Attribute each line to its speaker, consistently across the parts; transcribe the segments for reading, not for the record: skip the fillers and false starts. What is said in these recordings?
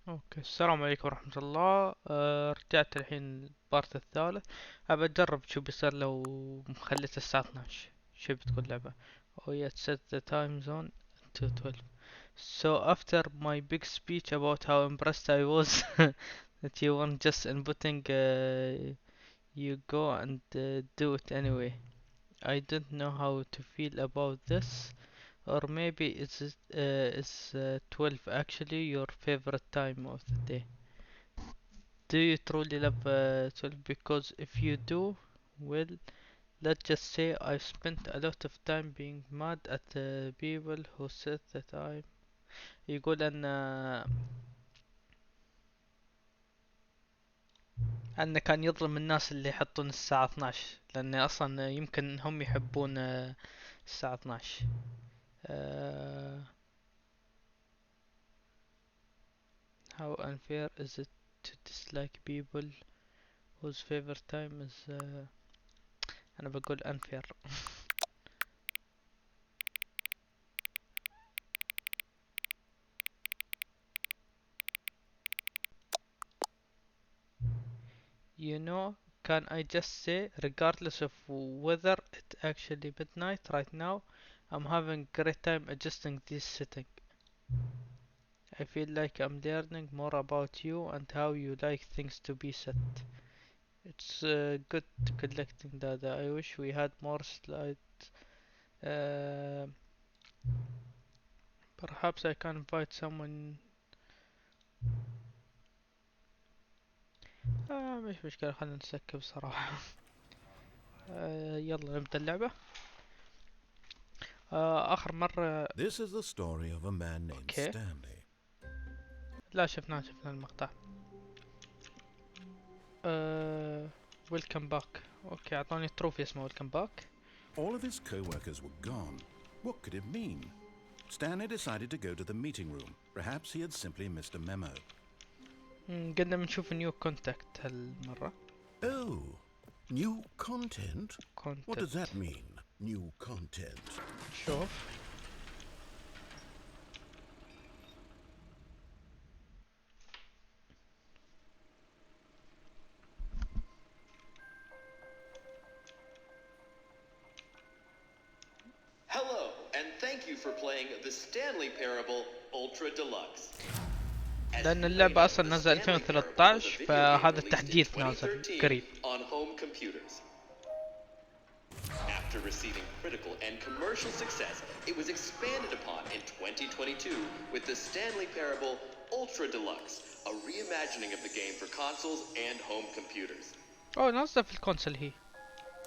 Speaker 1: اوكي، السلام عليكم ورحمة الله. رجعت الحين البارت الثالث. ابى اجرب شو بيصير لو مخليت الساعة 12. شو بتقول اللعبة؟ Oh yeah, set the time zone to 12. So after my big speech about how impressed I was that you weren't just inputting, you go and do it anyway. I don't know how to feel about this. Or maybe is 12 actually your favorite time of the day? Do you truly love 12? Because if you do, well, let's just say I've spent a lot of time being mad at the people who set the time. يقول أن كان يظلم الناس اللي يحطون الساعة 12، لأن أصلا يمكن هم يحبون الساعة 12. آه، how unfair is it to dislike people whose favorite time is أنا بقول unfair. You know, can I just say, regardless of whether it's actually midnight right now, I'm having a great time adjusting this setting. I feel like I'm learning more about you and how you like things to be set. It's good collecting data. I wish we had more slides. Uh, Perhaps I can invite someone. مش مشكلة، خلينا نسكب صراحة. يلا نبدأ اللعبة. آخر مرة.
Speaker 2: This is the story of a man named
Speaker 1: اوكي،
Speaker 2: Stanley.
Speaker 1: لا شفنا المقطع. ويلكم باك. اوكي، اعطوني تروفي اسمه ويلكم باك.
Speaker 2: All of his co-workers were gone. What could it mean? Stanley decided to go to the meeting room. Perhaps he had simply missed a memo.
Speaker 1: قلنا بنشوف نيو كونتاكت هالمرة.
Speaker 2: Oh, new content? What does
Speaker 1: كونتاكت.
Speaker 2: that mean, new content?
Speaker 1: شوف.
Speaker 3: Hello, and thank you for playing the Stanley Parable Ultra Deluxe.
Speaker 1: لأن اللعبة أصلا نزل 2013، فهذا التحديث نازل قريب.
Speaker 3: On home computers. After receiving critical and commercial success, it was expanded upon in 2022 with the Stanley Parable Ultra Deluxe, a reimagining of the game for consoles and home computers.
Speaker 1: أوه، نازل في الكونسل هي.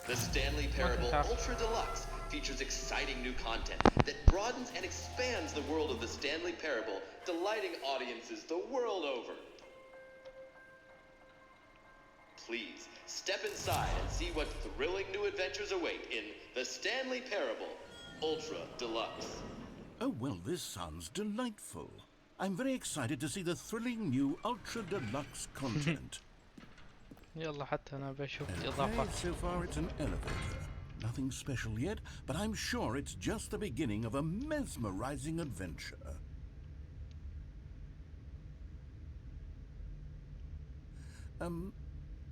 Speaker 3: The Stanley Parable Ultra Deluxe features exciting new content that broadens and expands the world of the Stanley Parable, delighting audiences the world over. Please step inside and see what thrilling new adventures await in the Stanley Parable Ultra Deluxe.
Speaker 2: Oh, well, this sounds delightful. I'm very excited to see the thrilling new Ultra Deluxe content.
Speaker 1: يلا حتى أنا بشوف
Speaker 2: Okay,
Speaker 1: الإضافات.
Speaker 2: so far it's an elevator. Nothing special yet, but I'm sure it's just the beginning of a mesmerizing adventure.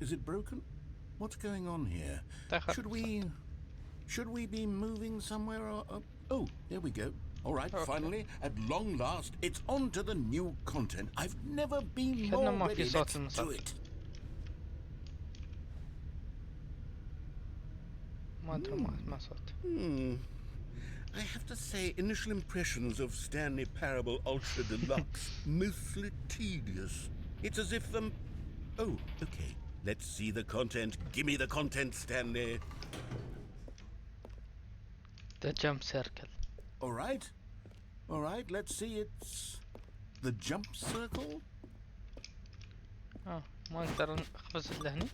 Speaker 2: Is it broken? What's going on here? Should we be moving somewhere or... oh, there we go. All right, okay. Finally, at long last, it's on to the new content. I've never been more ready. Let's do it. I have to say, initial impressions of Stanley Parable Ultra Deluxe, mostly tedious. It's as if oh, okay. Let's see the content. Give me the content, Stanley.
Speaker 1: The jump circle.
Speaker 2: All right. Let's see. It's the jump circle.
Speaker 1: ما نقدر نقفز لهني.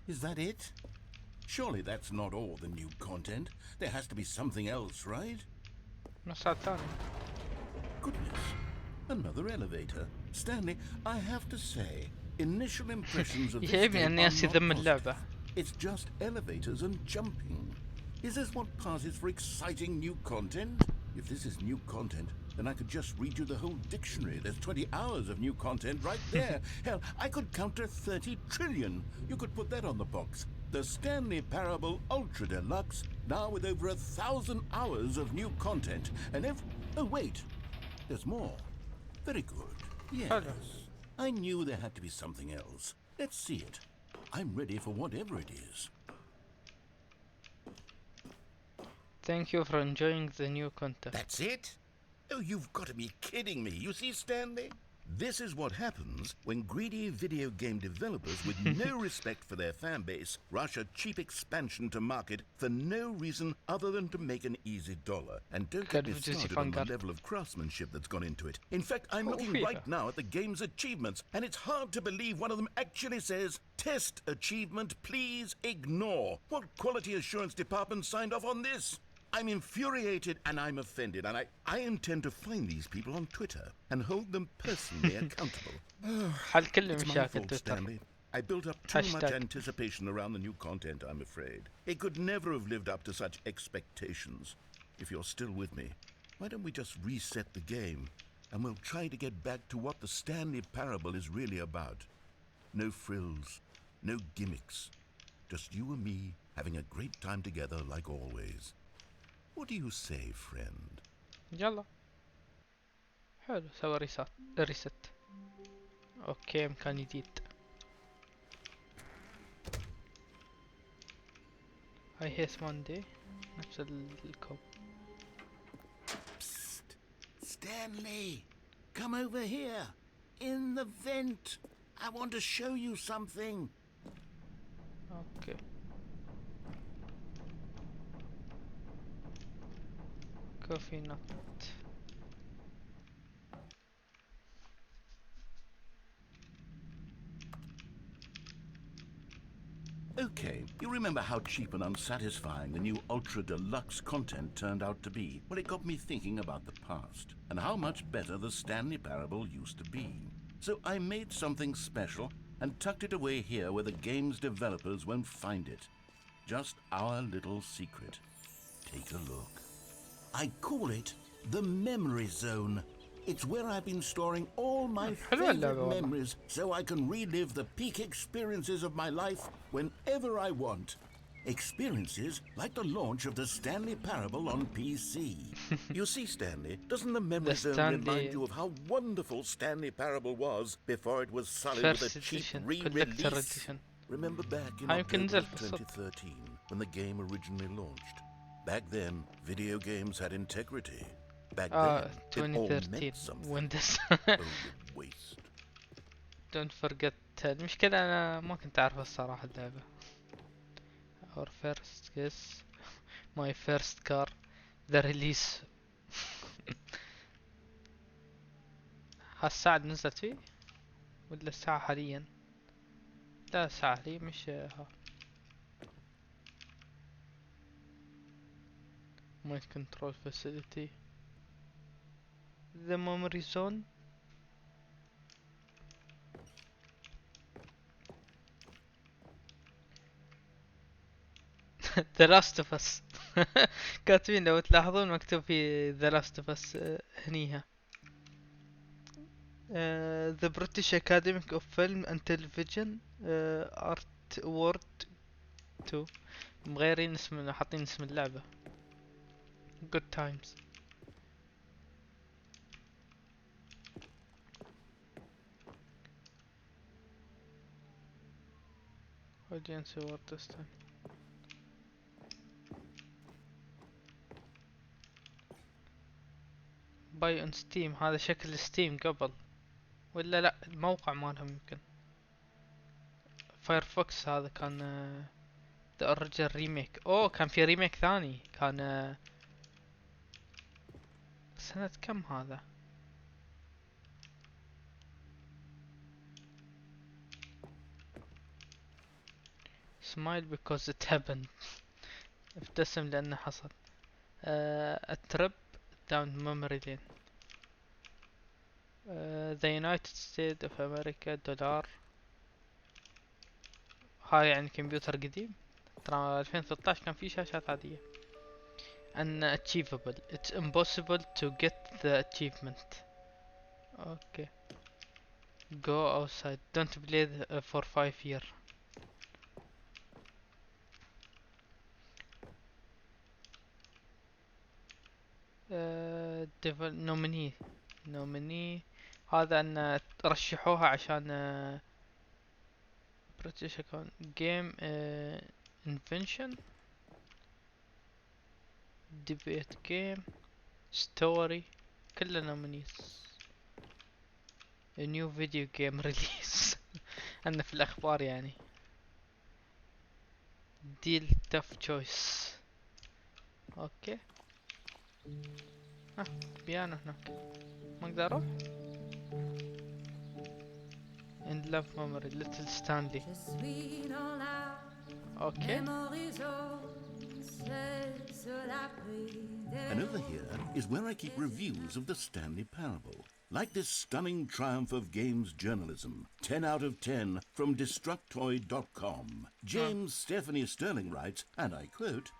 Speaker 2: Is that it? Surely that's not all the new content. There has to be something else, right?
Speaker 1: مسار ثاني.
Speaker 2: Goodness. Another elevator. Stanley, I have to say, initial impressions of this
Speaker 1: يعجبني
Speaker 2: game
Speaker 1: اني
Speaker 2: are
Speaker 1: انسي
Speaker 2: not
Speaker 1: ذم اللعبة.
Speaker 2: positive. It's just elevators and jumping. Is this what passes for exciting new content? If this is new content, then I could just read you the whole dictionary. There's 20 hours of new content right there. Hell, I could counter 30 trillion. You could put that on the box. The Stanley Parable Ultra Deluxe, now with over 1,000 hours of new content. And oh wait, there's more. Very good. Yes. I knew there had to be something else. Let's see it. I'm ready for whatever it is.
Speaker 1: Thank you for enjoying the new content.
Speaker 2: That's it? Oh, you've got to be kidding me. You see, Stanley? This is what happens when greedy video game developers with no respect for their fan base rush a cheap expansion to market for no reason other than to make an easy dollar. And don't get me started on the level of craftsmanship that's gone into it. In fact, I'm looking right now at the game's achievements, and it's hard to believe one of them actually says, "Test achievement, please ignore." What quality assurance department signed off on this? I'm infuriated and I'm offended, and I intend to find these people on Twitter and hold them personally accountable.
Speaker 1: حل كل
Speaker 2: It's my
Speaker 1: مشاكل
Speaker 2: fault,
Speaker 1: تويتر.
Speaker 2: Stanley. I built up too much anticipation around the new content, I'm afraid. It could never have lived up to such expectations. If you're still with me, why don't we just reset the game and we'll try to get back to what the Stanley Parable is really about. No frills, no gimmicks. Just you and me having a great time together like always. What do you say, friend?
Speaker 1: يلا حلو سوى ريست. اوكي مكان جديد. هاي هيس ماندي نفس الكوب.
Speaker 2: Psst. Stanley, come over here. In the vent. I want to show you something.
Speaker 1: اوكي. كوفي نوت.
Speaker 2: Okay, you remember how cheap and unsatisfying the new Ultra Deluxe content turned out to be? Well, it got me thinking about the past and how much better the Stanley Parable used to be. So I made something special and tucked it away here where the game's developers won't find it. Just our little secret. Take a look. I call it the Memory Zone. It's where I've been storing all my favorite memories so I can relive the peak experiences of my life whenever I want. Experiences like the launch of the Stanley Parable on PC. You see, Stanley, doesn't the Memory Zone remind you of how wonderful Stanley Parable was before it was sullied with a cheap re-release? Remember back in October 2013 when the game originally launched? Back then, video games had integrity. Back then, it all meant something.
Speaker 1: Windows.
Speaker 2: Waste.
Speaker 1: Don't forget. المشكلة أنا ما كنت أعرف الصراحة اللعبة. Our first kiss, my first car, the release. هالساعة نزلت فيه ولا الساعة حاليا؟ لا الساعة حاليا مش ها. My control facility. The memory zone. The Last of Us. كاتبين لو تلاحظون مكتوب في The Last of Us هنيها. The British Academy of Film and Television Art Award 2. مغيرين اسم حاطين اسم اللعبة. Good times. Audience award this time. باي اون ستيم. هذا شكل ستيم قبل ولا لا الموقع مالهم يمكن. فايرفوكس هذا كان ذا اوريجينال ريميك. اوه كان في ريميك ثاني كان سنة كم هذا؟ سمايل because it happened. ابتسم لأنه حصل. a trip down memory lane. The United States of America دولار. هاي يعني كمبيوتر قديم، ترى 2013 كان في شاشات عادية. Unachievable. It's impossible to get the achievement. Okay. Go outside. Don't play for 5 years. nominee هذا ان رشحوها عشان British account game invention debate game story كلها nominees. a new video game release. أنا في الأخبار يعني. deal tough choice. اوكي. بيانو هنا، ما اقدر اروح. in love memory little Stanley. اوكي.
Speaker 2: And over here is where I keep reviews of the Stanley Parable. Like this stunning triumph of games journalism, 10 out of 10 from Destructoid.com. James Stephanie Sterling writes, and I quote,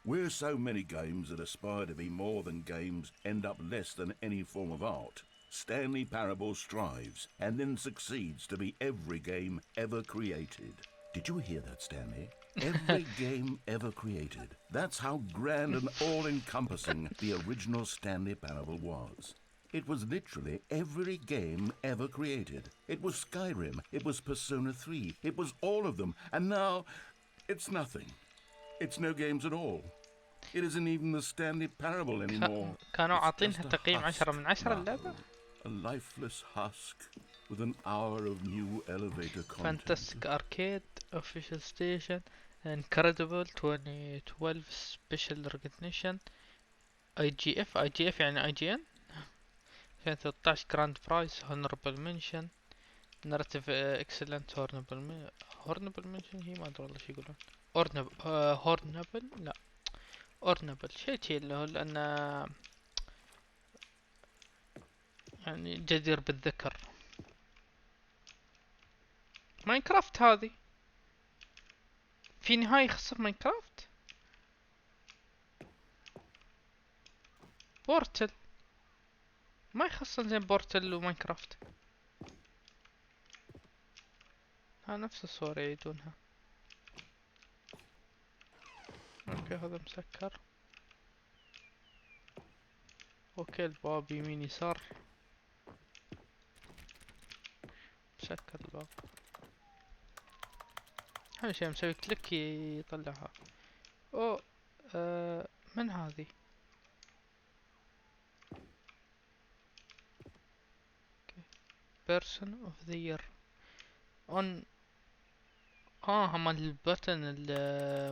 Speaker 2: "Where so many games that aspire to be more than games end up less than any form of art, Stanley Parable strives and then succeeds to be every game ever created." Did you hear that, Stanley? Every game ever created. That's how grand and all-encompassing the original Stanley Parable was. It was literally every game ever created. It was Skyrim, it was Persona 3, it was all of them, and now it's nothing. It's no games at all. It isn't even the Stanley Parable anymore.
Speaker 1: كانوا
Speaker 2: It's
Speaker 1: عاطينها
Speaker 2: just a
Speaker 1: تقييم 10
Speaker 2: husk
Speaker 1: من 10
Speaker 2: now.
Speaker 1: اللعبة.
Speaker 2: A lifeless husk with an hour of new elevator content.
Speaker 1: Fantastic Arcade Official Station Incredible 2012 Special Recognition IGF يعني IGN 2013 Grand Prize Honorable Mention Narrative Excellent Honorable Mention هي ما ادري والله شو يقولون Honorable لا Honorable شي اللي هو لأنه يعني جدير بالذكر. ماينكرافت هذه في نهاية خاصة ماينكرافت. بورتل ما يخصن زين بورتل وماينكرافت. ها نفس الصورة يعيدونها. اوكي هذا مسكر. اوكي الباب يمين يسار مسكر الباب. اهم شي مسوي كليك يطلعها. او من هذه؟ person of the year on هم البتن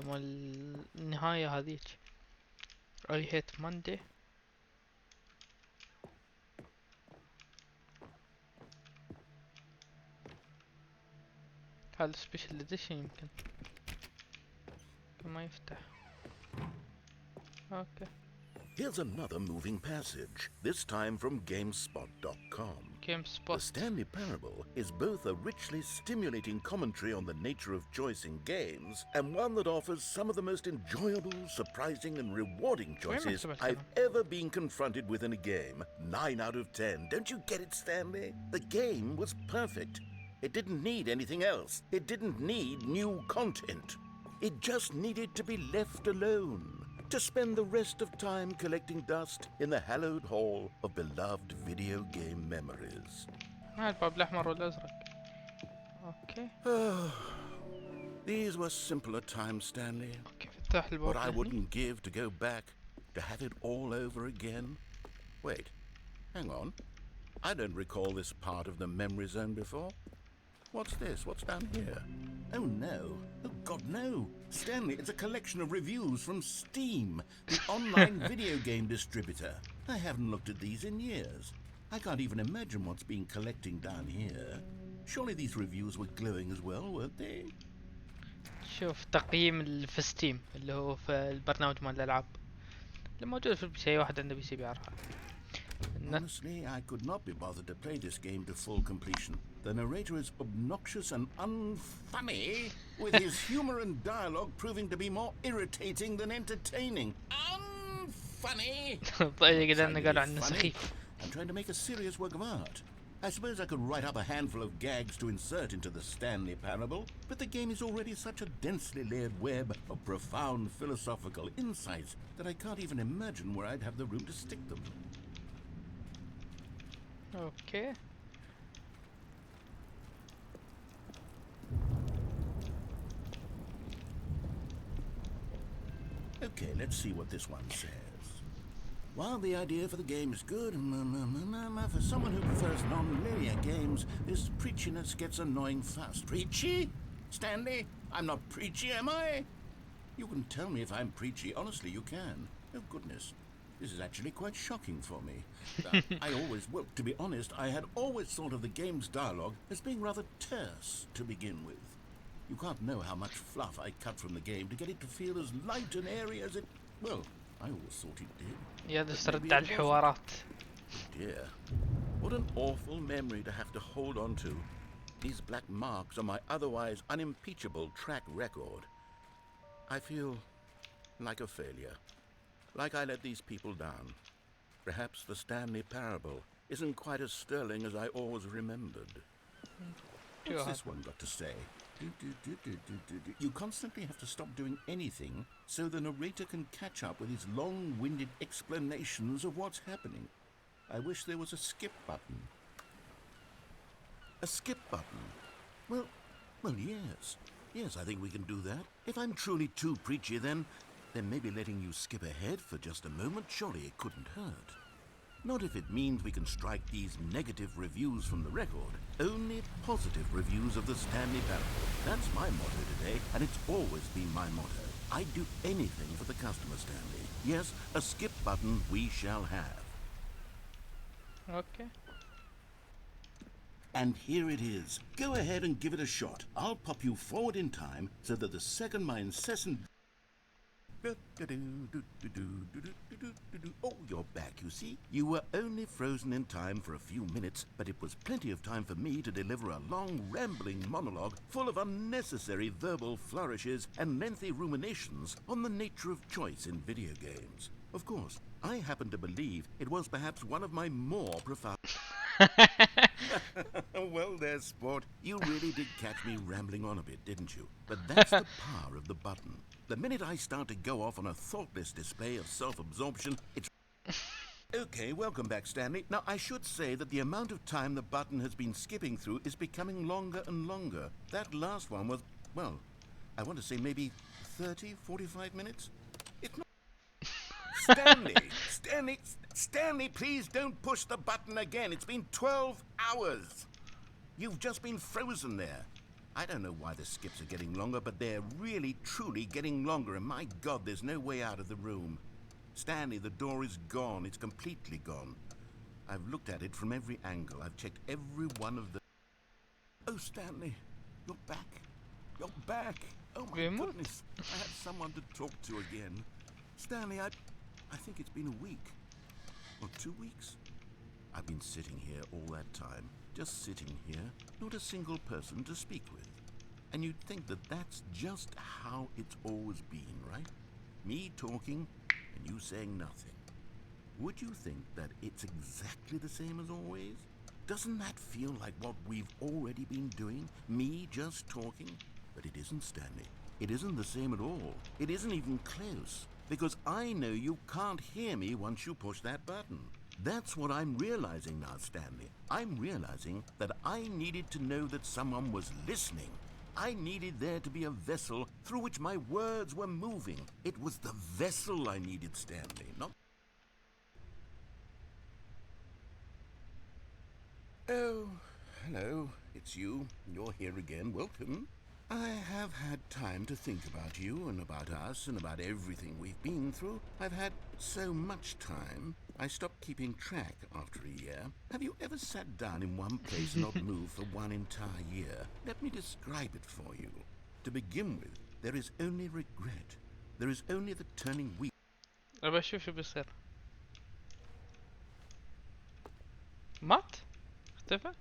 Speaker 1: مال النهاية هذيك. I hate Monday. هذا سبيشال اديشن يمكن ما يفتح. اوكي.
Speaker 2: Here's another moving passage, this time from GameSpot.com.
Speaker 1: GameSpot.
Speaker 2: The Stanley Parable is both a richly stimulating commentary on the nature of choice in games and one that offers some of the most enjoyable, surprising and rewarding choices I've ever been confronted with in a game. 9 out of 10. Don't you get it, Stanley? The game was perfect. It didn't need anything else. It didn't need new content. It just needed to be left alone. To spend the rest of time collecting dust in the hallowed hall of beloved video game memories.
Speaker 1: الباب الأحمر والأزرق. اوكي.
Speaker 2: These were simpler times, Stanley.
Speaker 1: اوكي فتح الباب.
Speaker 2: What I wouldn't give to go back, to have it all over again. Wait, hang on. I don't recall this part of the memory zone before. What's this? What's down here? Oh no. Oh God, no. Stanley, it's a collection of reviews from Steam, the online video game distributor. I haven't looked at these in years. I can't even imagine what's been collecting down here. Surely these reviews were glowing as well, weren't they?
Speaker 1: شوف تقييم في ستيم اللي هو في البرنامج مال الألعاب اللي موجود في البي سي. أي واحد عنده بي سي بيعرفها.
Speaker 2: Honestly, I could not be bothered to play this game to full completion. The narrator is obnoxious and unfunny, with his humor and dialogue proving to be more irritating than entertaining. Unfunny! I'm trying to make a serious work of art. I suppose I could write up a handful of gags to insert into the Stanley Parable, but the game is already such a densely layered web of profound philosophical insights that I can't even imagine where I'd have the room to stick them.
Speaker 1: Okay.
Speaker 2: Okay, let's see what this one says. While the idea for the game is good, for someone who prefers non-linear games, this preachiness gets annoying fast. Preachy? Stanley? I'm not preachy, am I? You can tell me if I'm preachy. Honestly, you can. Oh, goodness. This is actually quite shocking for me. Well, to be honest, I had always thought of the game's dialogue as being rather terse to begin with. You can't know how much fluff I cut from the game to get it to feel as light and airy as it... Well, I always thought it did.
Speaker 1: يا ترد على الحوارات.
Speaker 2: Dear, what an awful memory to have to hold on to. These black marks on my otherwise unimpeachable track record. I feel like a failure. Like I let these people down. Perhaps the Stanley Parable isn't quite as sterling as I always remembered. What's this one got to say? You constantly have to stop doing anything so the narrator can catch up with his long-winded explanations of what's happening. I wish there was a skip button. A skip button? Well, yes. Yes, I think we can do that. If I'm truly too preachy, then maybe letting you skip ahead for just a moment, surely it couldn't hurt. Not if it means we can strike these negative reviews from the record. Only positive reviews of the Stanley Parable. That's my motto today, and it's always been my motto. I'd do anything for the customer, Stanley. Yes, a skip button we shall have.
Speaker 1: Okay.
Speaker 2: And here it is. Go ahead and give it a shot. I'll pop you forward in time so that the second my incessant... Oh, you're back, you see. You were only frozen in time for a few minutes, but it was plenty of time for me to deliver a long, rambling monologue full of unnecessary verbal flourishes and lengthy ruminations on the nature of choice in video games. Of course, I happen to believe it was perhaps one of my more profound... Well there, sport. You really did catch me rambling on a bit, didn't you? But that's the power of the button. The minute I start to go off on a thoughtless display of self-absorption, it's... Okay, welcome back, Stanley. Now, I should say that the amount of time the button has been skipping through is becoming longer and longer. That last one was, well, I want to say maybe 30, 45 minutes? It's not... Stanley, please don't push the button again. It's been 12 hours. You've just been frozen there. I don't know why the skips are getting longer, but they're really, truly getting longer, and my God, there's no way out of the room. Stanley, the door is gone. It's completely gone. I've looked at it from every angle. I've checked every one of the... Oh, Stanley, you're back. You're back. Oh, my goodness. I had someone to talk to again. Stanley, I think it's been a week. Or 2 weeks. I've been sitting here all that time. Just sitting here, not a single person to speak with. And you'd think that that's just how it's always been, right? Me talking and you saying nothing. Would you think that it's exactly the same as always? Doesn't that feel like what we've already been doing? Me just talking? But it isn't, Stanley. It isn't the same at all. It isn't even close. Because I know you can't hear me once you push that button. That's what I'm realizing now, Stanley. I'm realizing that I needed to know that someone was listening. I needed there to be a vessel through which my words were moving. It was the vessel I needed, Stanley, not... Oh, hello. It's you. You're here again. Welcome. I have had time to think about you and about us and about everything we've been through. I've had so much time. I stopped keeping track after a year. Have you ever sat down in one place and not moved for one entire year? Let me describe it for you. To begin with, there is only regret. There is only the turning wheel.
Speaker 1: أبى أشوف شو بيصير. مات؟ اختفى؟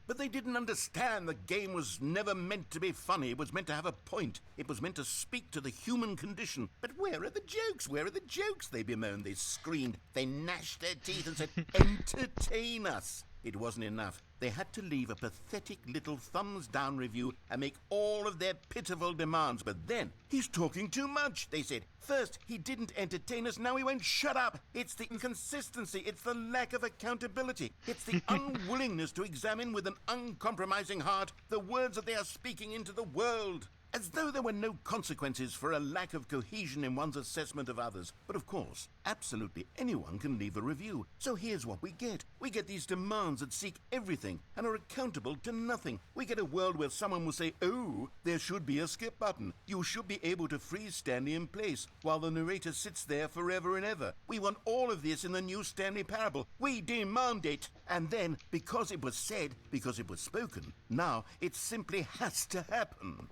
Speaker 2: But they didn't understand the game was never meant to be funny. It was meant to have a point. It was meant to speak to the human condition. But where are the jokes? Where are the jokes? They bemoaned, they screamed, they gnashed their teeth and said, entertain us. It wasn't enough. They had to leave a pathetic little thumbs-down review and make all of their pitiful demands. But then, he's talking too much, they said. First, he didn't entertain us, now he won't shut up. It's the inconsistency, it's the lack of accountability. It's the unwillingness to examine with an uncompromising heart the words that they are speaking into the world. As though there were no consequences for a lack of cohesion in one's assessment of others. But of course, absolutely anyone can leave a review. So here's what we get. We get these demands that seek everything and are accountable to nothing. We get a world where someone will say, oh, there should be a skip button. You should be able to freeze Stanley in place while the narrator sits there forever and ever. We want all of this in the new Stanley parable. We demand it. And then, because it was said, because it was spoken, now it simply has to happen.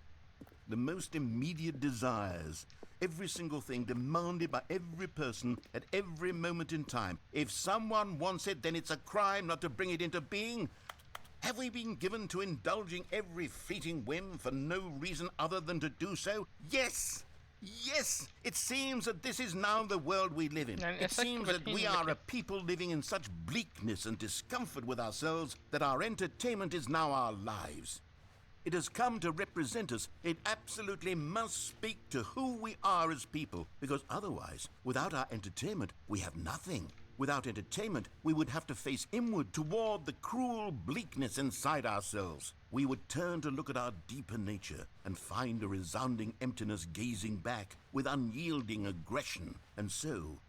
Speaker 2: The most immediate desires, every single thing demanded by every person at every moment in time. If someone wants it, then it's a crime not to bring it into being. Have we been given to indulging every fleeting whim for no reason other than to do so? Yes! Yes! It seems that this is now the world we live in. It seems that we are a people living in such bleakness and discomfort with ourselves that our entertainment is now our lives. It has come to represent us. It absolutely must speak to who we are as people, because otherwise, without our entertainment, we have nothing. Without entertainment, we would have to face inward toward the cruel bleakness inside ourselves. We would turn to look at our deeper nature and find a resounding emptiness gazing back with unyielding aggression. And so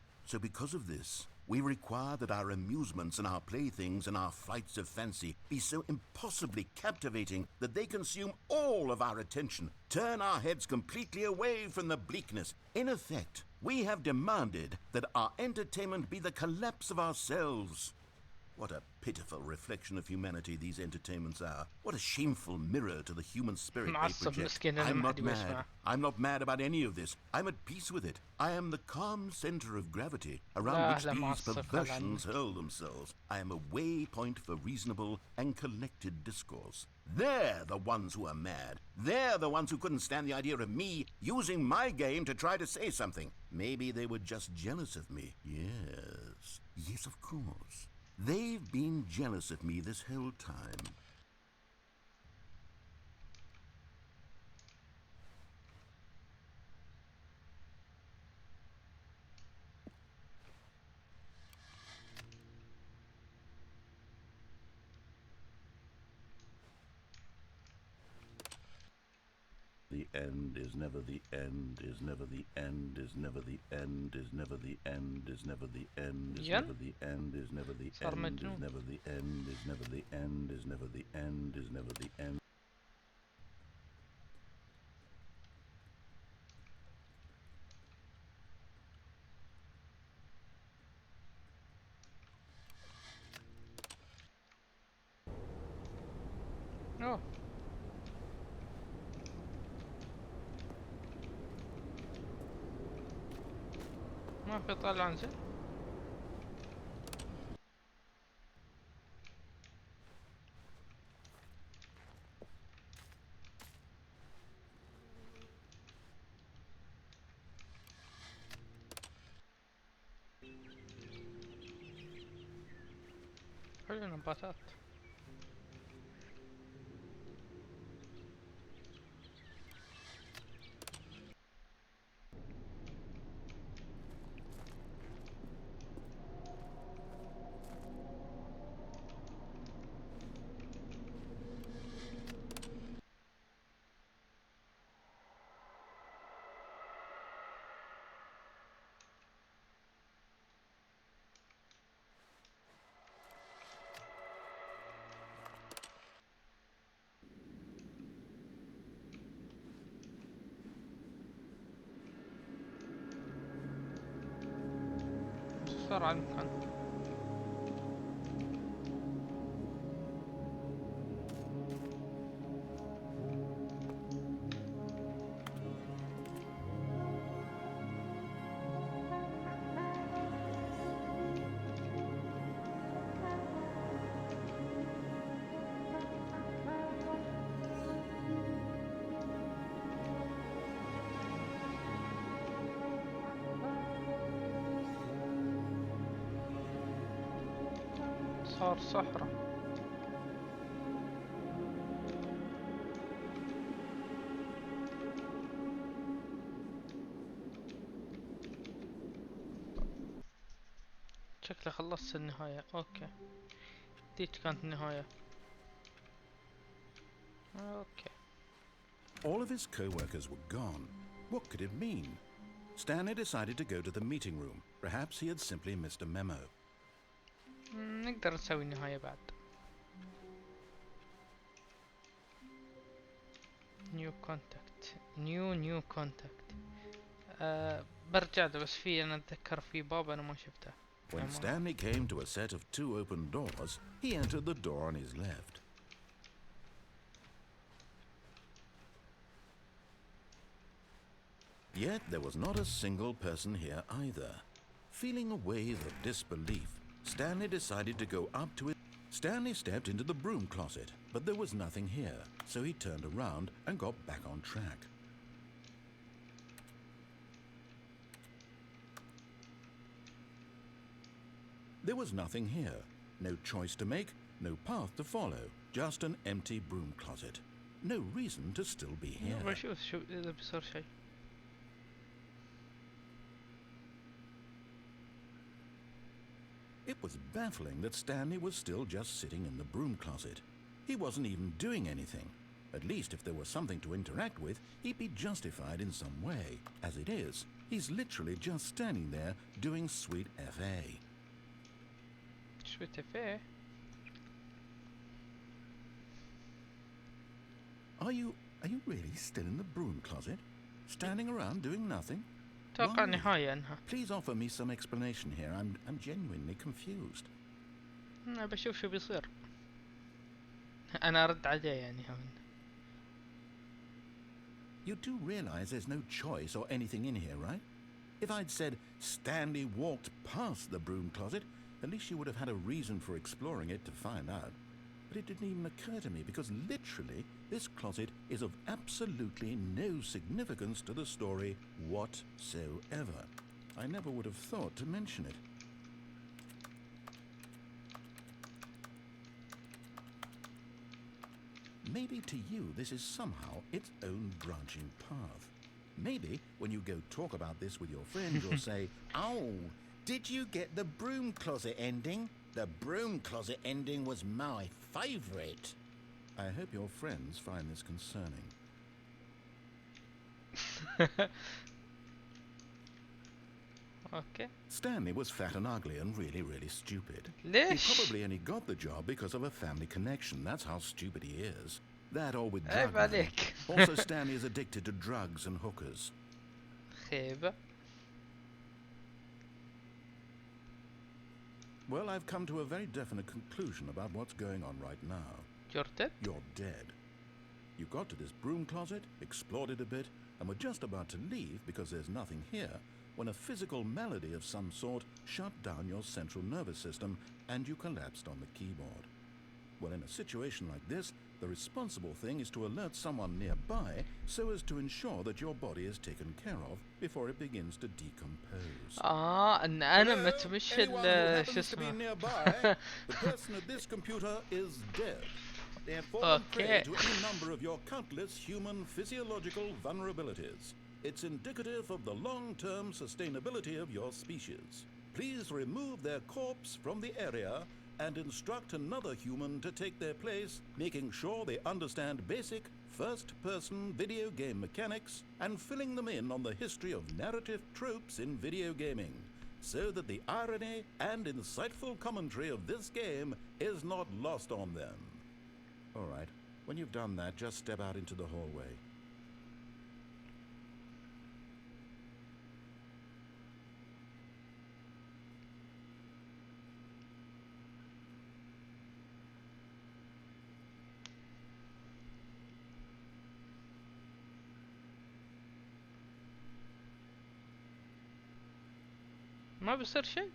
Speaker 2: because of this, we require that our amusements and our playthings and our flights of fancy be so impossibly captivating that they consume all of our attention, turn our heads completely away from the bleakness. In effect, we have demanded that our entertainment be the collapse of ourselves. What a pitiful reflection of humanity these entertainments are. What a shameful mirror to the human spirit they project. I'm not mad. I'm not mad about any of this. I'm at peace with it. I am the calm center of gravity around which these perversions hurl themselves. I am a waypoint for reasonable and collected discourse. They're the ones who are mad. They're the ones who couldn't stand the idea of me using my game to try to say something. Maybe they were just jealous of me. Yes. Yes, of course. They've been jealous of me this whole time. The end is never the end, is never the end, is never the end, is never the end, is never the end, is never the end, is never the end, is never the end, is never the end, is never the end, is never the end.
Speaker 1: Oh. ما في طالع انزل. حلو نباتات. بسرعة المكان. صار صحراء. شكلي خلصت النهاية. اوكي ديك كانت النهاية. اوكي.
Speaker 2: All of his co-workers were gone. What could it mean? Stanley decided to go to the meeting room. Perhaps he had simply missed a memo.
Speaker 1: نقدر نسوي النهاية بعد. new contact new contact. برجع له بس في انا اتذكر في باب انا ما شفته.
Speaker 2: When Stanley came to a set of 2 open doors, he entered the door on his left. Yet there was not a single person here either. Feeling a wave of disbelief, Stanley decided to go up to it. Stanley stepped into the broom closet, but there was nothing here, so he turned around and got back on track. There was nothing here. No choice to make, no path to follow, just an empty broom closet. No reason to still be here.
Speaker 1: بشوف شو إذا بيصير شيء.
Speaker 2: It was baffling that Stanley was still just sitting in the broom closet. He wasn't even doing anything. At least if there was something to interact with, he'd be justified in some way. As it is, he's literally just standing there doing sweet FA.
Speaker 1: Sweet FA?
Speaker 2: Are you really still in the broom closet? Standing around doing nothing?
Speaker 1: توقع نهاية انها.
Speaker 2: Please offer me some explanation here. I'm genuinely confused.
Speaker 1: أنا بشوف شو بيصير. أنا أرد عليه يعني هم.
Speaker 2: You do realize there's no choice or anything in here, right? If I'd said Stanley walked past the broom closet, at least you would have had a reason for exploring it to find out. But it didn't even occur to me because literally this closet is of absolutely no significance to the story whatsoever. I never would have thought to mention it. Maybe to you this is somehow its own branching path. Maybe when you go talk about this with your friends you'll say, "Oh, did you get the broom closet ending? The broom closet ending was my favourite." I hope your friends find this concerning.
Speaker 1: Okay.
Speaker 2: Stanley was fat and ugly and really stupid.
Speaker 1: ليش؟
Speaker 2: He probably only got the job because of a family connection. That's how stupid he is. That or with drug
Speaker 1: عيب
Speaker 2: money.
Speaker 1: عليك.
Speaker 2: Also, Stanley is addicted to drugs and hookers.
Speaker 1: خيبة.
Speaker 2: Well, I've come to a very definite conclusion about what's going on right now.
Speaker 1: You're dead?
Speaker 2: You're dead. You got to this broom closet, explored it a bit, and were just about to leave because there's nothing here when a physical malady of some sort shut down your central nervous system and you collapsed on the keyboard. Well, in a situation like this, the responsible thing is to alert someone nearby so as to ensure that your body is taken care of before it begins to decompose.
Speaker 1: ان انا متمشي
Speaker 2: Anyone who
Speaker 1: شو
Speaker 2: happens to be
Speaker 1: اسمه.
Speaker 2: nearby, the person at this computer is dead. They have fallen prey to any number of your countless human physiological vulnerabilities. It's indicative of the long-term sustainability of your species. Please remove their corpse from the area and instruct another human to take their place, making sure they understand basic first-person video game mechanics and filling them in on the history of narrative tropes in video gaming, so that the irony and insightful commentary of this game is not lost on them. All right, when you've done that, just step out into the hallway.
Speaker 1: ما بيصير شيء.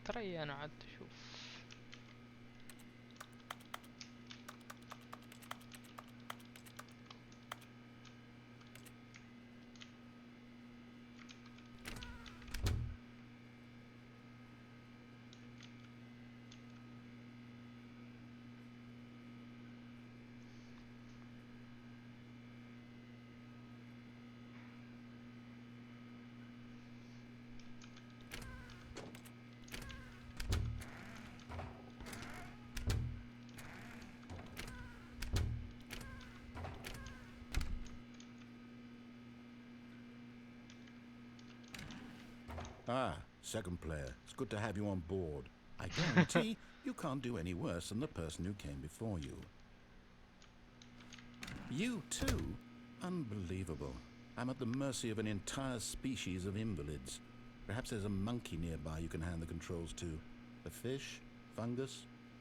Speaker 1: ترى انا عاد اشوف.
Speaker 2: Ah, second player. It's good to have you on board. I guarantee you can't do any worse than the person who came before you. You too? Unbelievable. I'm at the mercy of an entire species of invalids. Perhaps there's a monkey nearby you can hand the controls to. A fish? Fungus?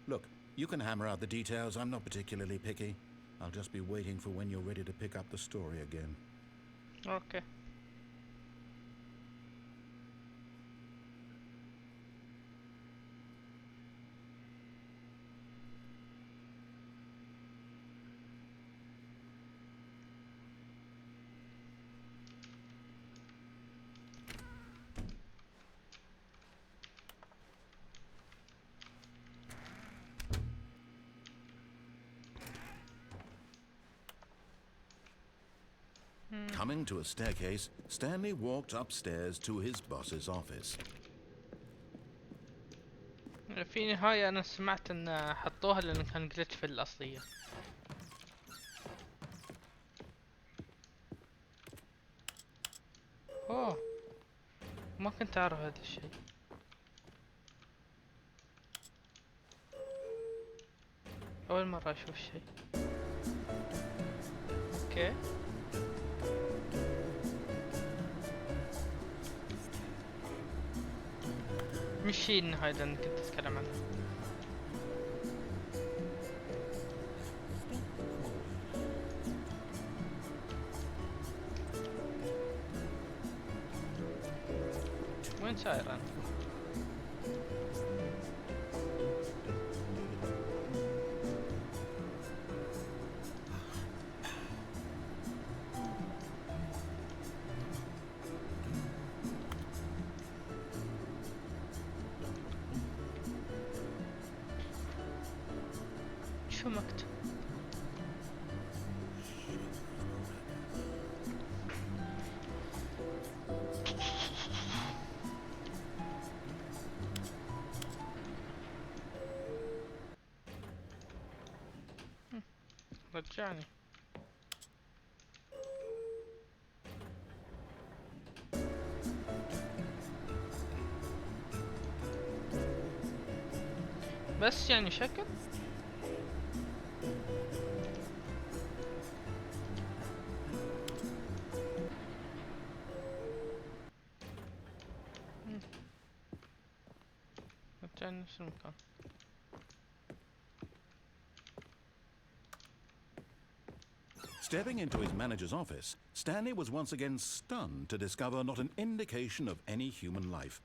Speaker 2: Look, you can hammer out the details. I'm not particularly picky. I'll just be waiting for when you're ready to pick up the story again.
Speaker 1: Okay.
Speaker 2: Coming to a staircase, Stanley walked upstairs to his boss's office.
Speaker 1: في نهاية انا سمعت ان حطوها لان كان جلتش في الاصلية. اوه ما كنت اعرف هذا الشيء. اول مرة اشوف شيء. اوكي. مش هي النهاية اللي انا كنت اتكلم عنها. وين ساير انا؟ شو مكتوب؟ رجعني. بس يعني شكل رجعني نفس المكان.
Speaker 2: Stepping into his manager's office, Stanley was once again stunned to discover not an indication of any human life.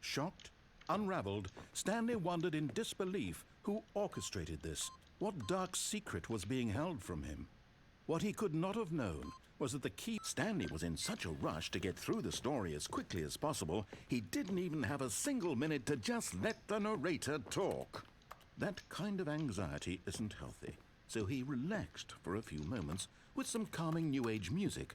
Speaker 2: Shocked, unraveled, Stanley wondered in disbelief who orchestrated this. What dark secret was being held from him? What he could not have known was that the key... Stanley was in such a rush to get through the story as quickly as possible, he didn't even have a single minute to just let the narrator talk. That kind of anxiety isn't healthy, so he relaxed for a few moments with some calming new age music.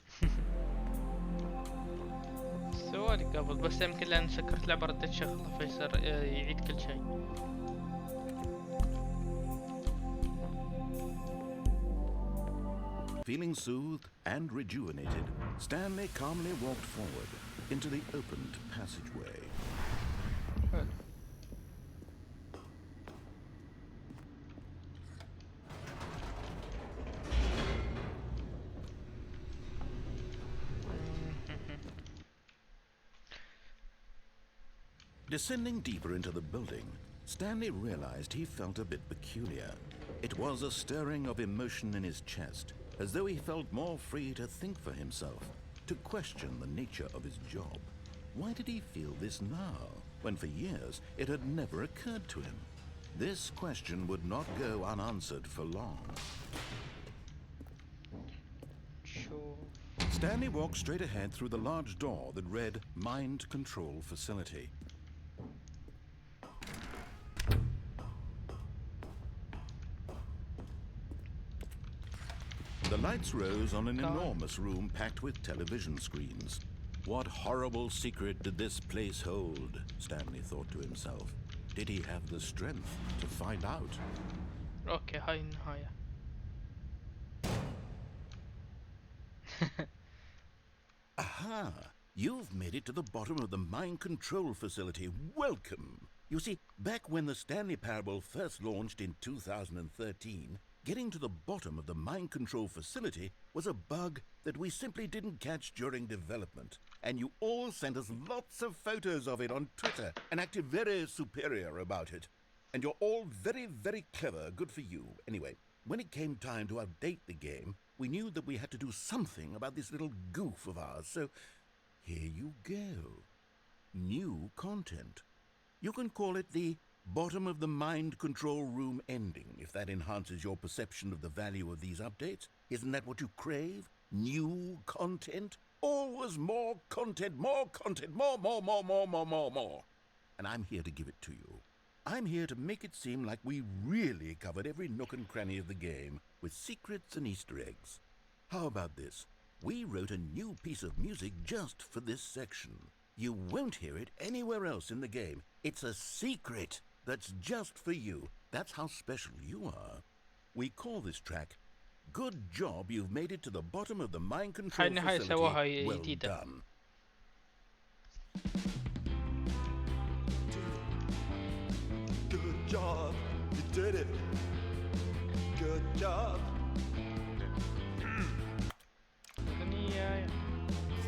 Speaker 1: سوالي قبل بس يمكن لان سكرت لعبة رديت شغلة فيصير يعيد كل شيء.
Speaker 2: Feeling soothed and rejuvenated, Stanley calmly walked forward into the opened passageway. Descending deeper into the building, Stanley realized he felt a bit peculiar. It was a stirring of emotion in his chest, as though he felt more free to think for himself, to question the nature of his job. Why did he feel this now, when for years it had never occurred to him? This question would not go unanswered for long.
Speaker 1: Sure.
Speaker 2: Stanley walked straight ahead through the large door that read Mind Control Facility. The lights rose on an enormous room packed with television screens. What horrible secret did this place hold? Stanley thought to himself. Did he have the strength to find out?
Speaker 1: اوكي هاي النهاية.
Speaker 2: Aha! You've made it to the bottom of the mind control facility. Welcome! You see, back when the Stanley Parable first launched in 2013, getting to the bottom of the mind control facility was a bug that we simply didn't catch during development. And you all sent us lots of photos of it on Twitter and acted very superior about it. And you're all very, very clever. Good for you. Anyway, when it came time to update the game, we knew that we had to do something about this little goof of ours. So here you go. New content. You can call it the bottom of the mind control room ending, if that enhances your perception of the value of these updates. Isn't that what you crave? New content? Always more content, more content, more. And I'm here to give it to you. I'm here to make it seem like we really covered every nook and cranny of the game with secrets and Easter eggs. How about this? We wrote a new piece of music just for this section. You won't hear it anywhere else in the game. It's a secret that's just for you. That's how special you are. We call this track Good Job You've Made It to the Bottom of the Mind Control Facility. Well done.
Speaker 4: Good job, you did it. Good job.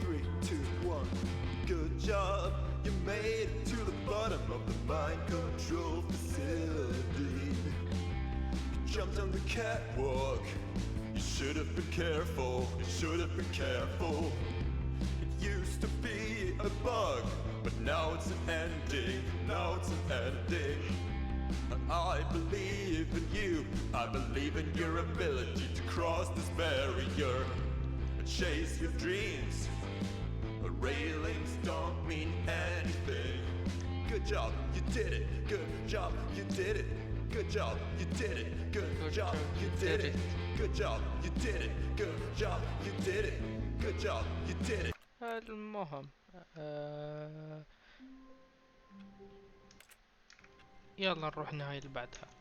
Speaker 4: 3, 2, 1. Good job, you made it to the bottom of the mind control facility. You jumped on the catwalk. You should have been careful. You should have been careful. It used to be a bug, but now it's an ending. Now it's an ending. I believe in you. I believe in your ability to cross this barrier and chase your dreams. Railings don't mean anything. Good job, you did it. Good job, you did it. Good job, you did it. Good job, you did it. Good job, you did it. Good job, you did it. Good job, you did it.
Speaker 1: المهم يلا نروح النهاية اللي بعدها.